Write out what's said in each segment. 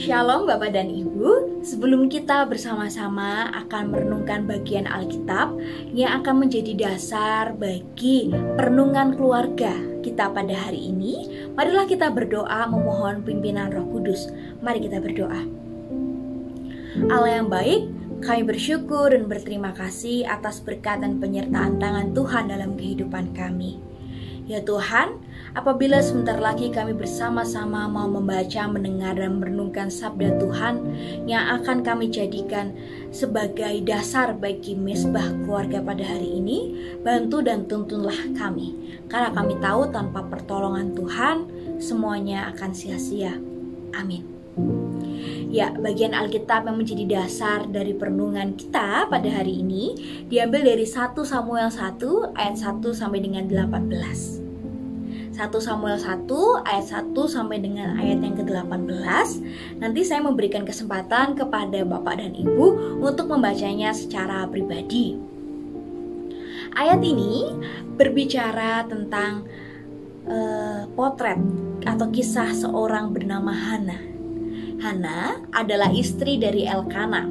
Shalom Bapak dan Ibu. Sebelum kita bersama-sama akan merenungkan bagian Alkitab yang akan menjadi dasar bagi perenungan keluarga kita pada hari ini, marilah kita berdoa memohon pimpinan Roh Kudus. Mari kita berdoa. Allah yang baik, kami bersyukur dan berterima kasih atas berkat dan penyertaan tangan Tuhan dalam kehidupan kami. Ya Tuhan, apabila sebentar lagi kami bersama-sama mau membaca, mendengar, dan merenungkan sabda Tuhan yang akan kami jadikan sebagai dasar bagi mesbah keluarga pada hari ini, bantu dan tuntunlah kami. Karena kami tahu tanpa pertolongan Tuhan, semuanya akan sia-sia. Amin. Ya, bagian Alkitab yang menjadi dasar dari perenungan kita pada hari ini diambil dari 1 Samuel 1 ayat 1 sampai dengan 18. 1 Samuel 1 ayat 1 sampai dengan ayat yang ke-18. Nanti saya memberikan kesempatan kepada Bapak dan Ibu untuk membacanya secara pribadi. Ayat ini berbicara tentang potret atau kisah seorang bernama Hana. Hana adalah istri dari Elkana.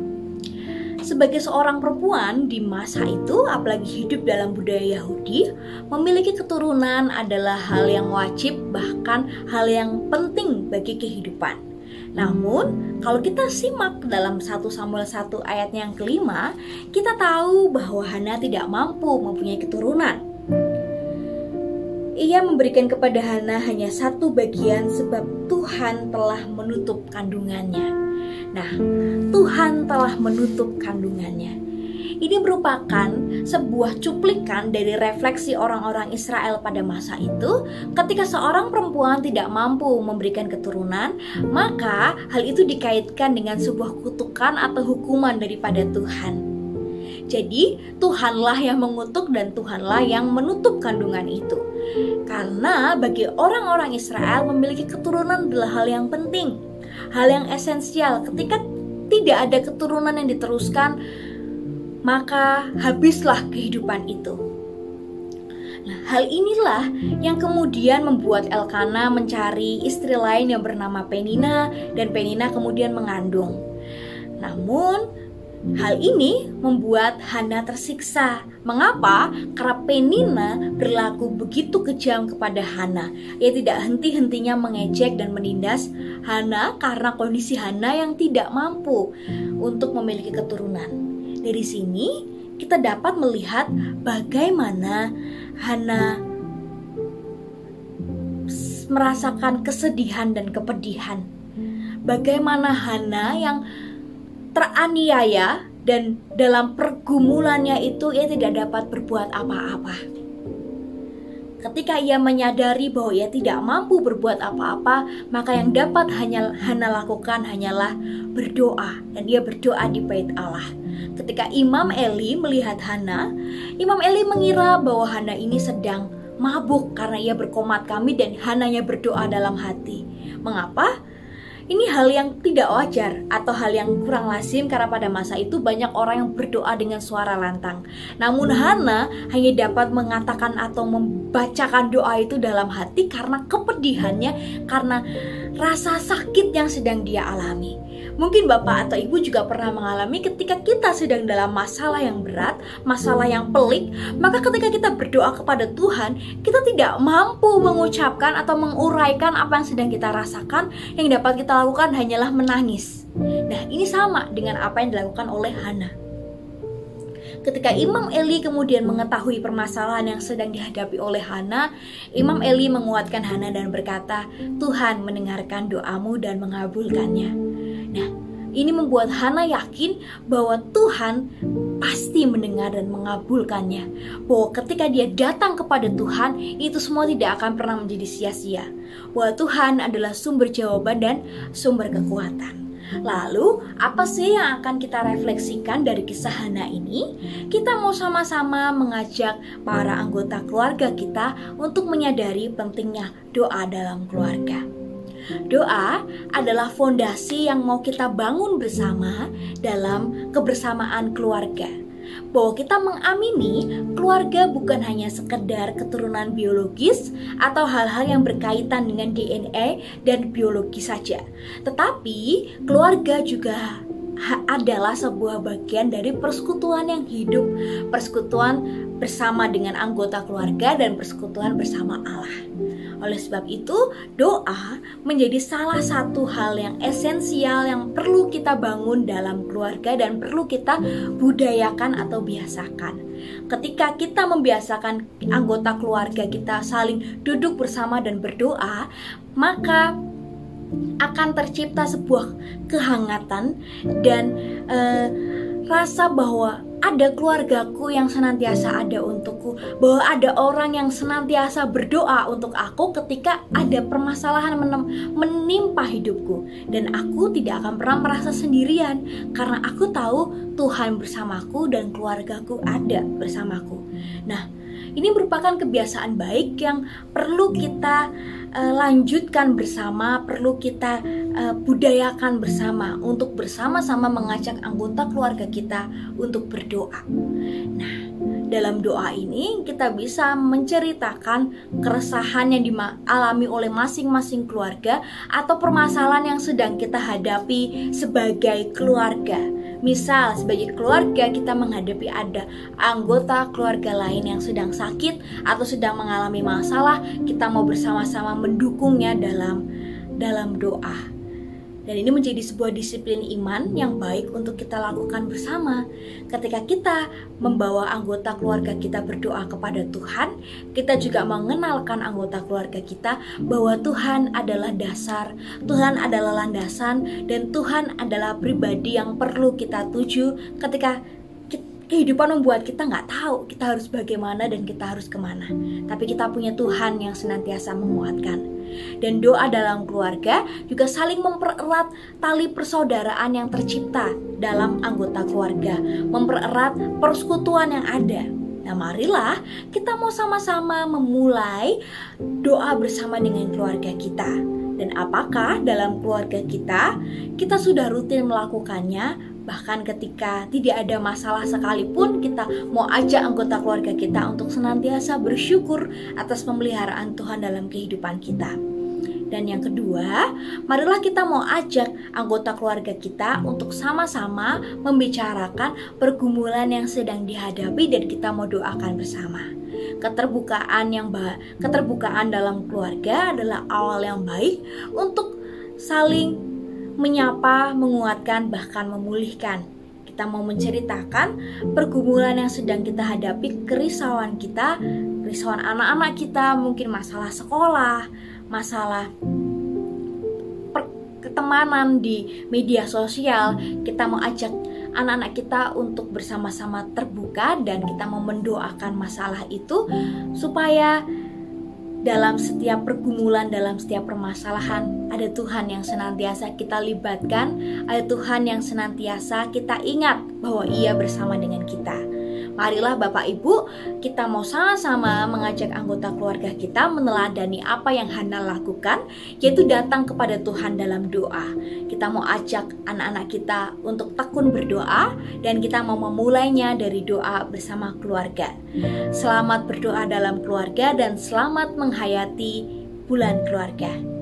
Sebagai seorang perempuan di masa itu, apalagi hidup dalam budaya Yahudi, memiliki keturunan adalah hal yang wajib, bahkan hal yang penting bagi kehidupan. Namun, kalau kita simak dalam 1 Samuel 1 ayat yang kelima, kita tahu bahwa Hana tidak mampu mempunyai keturunan. Ia memberikan kepada Hana hanya satu bagian sebab Tuhan telah menutup kandungannya. Nah, Tuhan telah menutup kandungannya. Ini merupakan sebuah cuplikan dari refleksi orang-orang Israel pada masa itu. Ketika seorang perempuan tidak mampu memberikan keturunan, maka hal itu dikaitkan dengan sebuah kutukan atau hukuman daripada Tuhan. Jadi, Tuhanlah yang mengutuk dan Tuhanlah yang menutup kandungan itu. Karena bagi orang-orang Israel memiliki keturunan adalah hal yang penting, hal yang esensial. Ketika tidak ada keturunan yang diteruskan, maka habislah kehidupan itu. Nah, hal inilah yang kemudian membuat Elkana mencari istri lain yang bernama Penina, dan Penina kemudian mengandung. Namun, hal ini membuat Hana tersiksa. Mengapa? Karena Penina berlaku begitu kejam kepada Hana. Ia tidak henti-hentinya mengejek dan menindas Hana karena kondisi Hana yang tidak mampu untuk memiliki keturunan. Dari sini kita dapat melihat bagaimana Hana merasakan kesedihan dan kepedihan. Bagaimana Hana yang teraniaya dan dalam pergumulannya itu ia tidak dapat berbuat apa-apa. Ketika ia menyadari bahwa ia tidak mampu berbuat apa-apa, maka yang dapat Hana lakukan hanyalah berdoa, dan ia berdoa di bait Allah. Ketika Imam Eli melihat Hana, Imam Eli mengira bahwa Hana ini sedang mabuk karena ia berkomat kami dan Hananya berdoa dalam hati. Mengapa? Ini hal yang tidak wajar atau hal yang kurang lazim karena pada masa itu banyak orang yang berdoa dengan suara lantang. Namun Hana hanya dapat mengatakan atau membacakan doa itu dalam hati karena kepedihannya, karena rasa sakit yang sedang dia alami. Mungkin Bapak atau Ibu juga pernah mengalami ketika kita sedang dalam masalah yang berat, masalah yang pelik, maka ketika kita berdoa kepada Tuhan, kita tidak mampu mengucapkan atau menguraikan apa yang sedang kita rasakan. Yang dapat kita lakukan hanyalah menangis. Nah, ini sama dengan apa yang dilakukan oleh Hana. Ketika Imam Eli kemudian mengetahui permasalahan yang sedang dihadapi oleh Hana, Imam Eli menguatkan Hana dan berkata, Tuhan mendengarkan doamu dan mengabulkannya. Nah, ini membuat Hana yakin bahwa Tuhan pasti mendengar dan mengabulkannya. Bahwa ketika dia datang kepada Tuhan, itu semua tidak akan pernah menjadi sia-sia. Bahwa Tuhan adalah sumber jawaban dan sumber kekuatan. Lalu, apa sih yang akan kita refleksikan dari kisah Hana ini? Kita mau sama-sama mengajak para anggota keluarga kita untuk menyadari pentingnya doa dalam keluarga. Doa adalah fondasi yang mau kita bangun bersama dalam kebersamaan keluarga. bahwa kita mengamini keluarga bukan hanya sekedar keturunan biologis atau hal-hal yang berkaitan dengan DNA dan biologi saja, tetapi keluarga juga adalah sebuah bagian dari persekutuan yang hidup, persekutuan bersama dengan anggota keluarga dan persekutuan bersama Allah. Oleh sebab itu, doa menjadi salah satu hal yang esensial yang perlu kita bangun dalam keluarga dan perlu kita budayakan atau biasakan. Ketika kita membiasakan anggota keluarga kita saling duduk bersama dan berdoa, maka akan tercipta sebuah kehangatan dan rasa bahwa ada keluargaku yang senantiasa ada untukku, bahwa ada orang yang senantiasa berdoa untuk aku ketika ada permasalahan menimpa hidupku, dan aku tidak akan pernah merasa sendirian karena aku tahu Tuhan bersamaku dan keluargaku ada bersamaku. Nah, ini merupakan kebiasaan baik yang perlu kita lanjutkan bersama, perlu kita budayakan bersama untuk bersama-sama mengajak anggota keluarga kita untuk berdoa. Nah, dalam doa ini kita bisa menceritakan keresahan yang dialami oleh masing-masing keluarga atau permasalahan yang sedang kita hadapi sebagai keluarga. Misal sebagai keluarga kita menghadapi ada anggota keluarga lain yang sedang sakit atau sedang mengalami masalah, kita mau bersama-sama mendukungnya dalam doa. Dan ini menjadi sebuah disiplin iman yang baik untuk kita lakukan bersama. Ketika kita membawa anggota keluarga kita berdoa kepada Tuhan, kita juga mengenalkan anggota keluarga kita bahwa Tuhan adalah dasar, Tuhan adalah landasan, dan Tuhan adalah pribadi yang perlu kita tuju ketika kehidupan membuat kita nggak tahu kita harus bagaimana dan kita harus kemana. Tapi kita punya Tuhan yang senantiasa menguatkan. Dan doa dalam keluarga juga saling mempererat tali persaudaraan yang tercipta dalam anggota keluarga, mempererat persekutuan yang ada. Nah, marilah kita mau sama-sama memulai doa bersama dengan keluarga kita. Dan apakah dalam keluarga kita sudah rutin melakukannya? Bahkan ketika tidak ada masalah sekalipun, kita mau ajak anggota keluarga kita untuk senantiasa bersyukur atas pemeliharaan Tuhan dalam kehidupan kita. Dan yang kedua, marilah kita mau ajak anggota keluarga kita untuk sama-sama membicarakan pergumulan yang sedang dihadapi dan kita mau doakan bersama. Keterbukaan dalam keluarga adalah awal yang baik untuk saling menyapa, menguatkan, bahkan memulihkan. Kita mau menceritakan pergumulan yang sedang kita hadapi, kerisauan kita, kerisauan anak-anak kita, mungkin masalah sekolah, masalah pertemanan di media sosial. Kita mau ajak anak-anak kita untuk bersama-sama terbuka dan kita mau mendoakan masalah itu supaya dalam setiap pergumulan, dalam setiap permasalahan, ada Tuhan yang senantiasa kita libatkan, ada Tuhan yang senantiasa kita ingat bahwa Ia bersama dengan kita. Marilah Bapak Ibu, kita mau sama-sama mengajak anggota keluarga kita meneladani apa yang Hana lakukan, yaitu datang kepada Tuhan dalam doa. Kita mau ajak anak-anak kita untuk tekun berdoa, dan kita mau memulainya dari doa bersama keluarga. Selamat berdoa dalam keluarga dan selamat menghayati bulan keluarga.